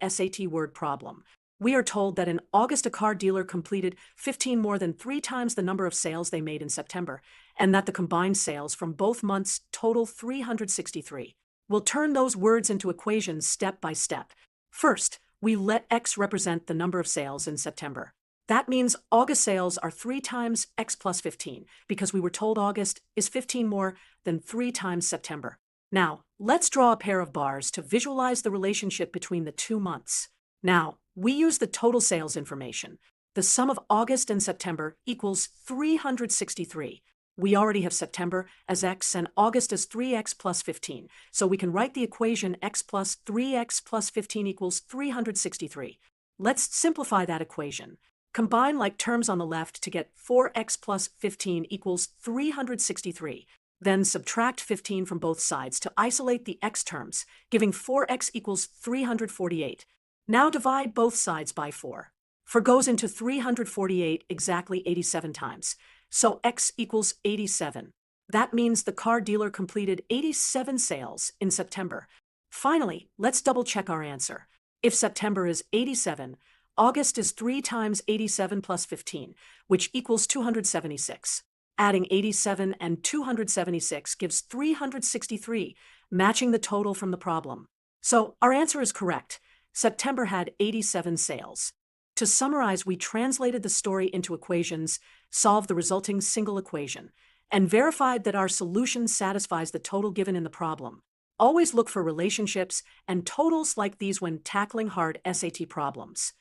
SAT word problem. We are told that in August a car dealer completed 15 more than 3 times the number of sales they made in September, and that the combined sales from both months total 363. We'll turn those words into equations step by step. First, we let X represent the number of sales in September. That means August sales are 3 times X plus 15, because we were told August is 15 more than 3 times September. Now, let's draw a pair of bars to visualize the relationship between the 2 months. Now, we use the total sales information. The sum of August and September equals 363. We already have September as X and August as 3X plus 15, so we can write the equation X plus 3X plus 15 equals 363. Let's simplify that equation. Combine like terms on the left to get 4X plus 15 equals 363. Then subtract 15 from both sides to isolate the X terms, giving 4X equals 348. Now divide both sides by 4. 4 goes into 348 exactly 87 times, so X equals 87. That means the car dealer completed 87 sales in September. Finally, let's double check our answer. If September is 87, August is 3 times 87 plus 15, which equals 276. Adding 87 and 276 gives 363, matching the total from the problem. So our answer is correct. September had 87 sales. To summarize, we translated the story into equations, solved the resulting single equation, and verified that our solution satisfies the total given in the problem. Always look for relationships and totals like these when tackling hard SAT problems.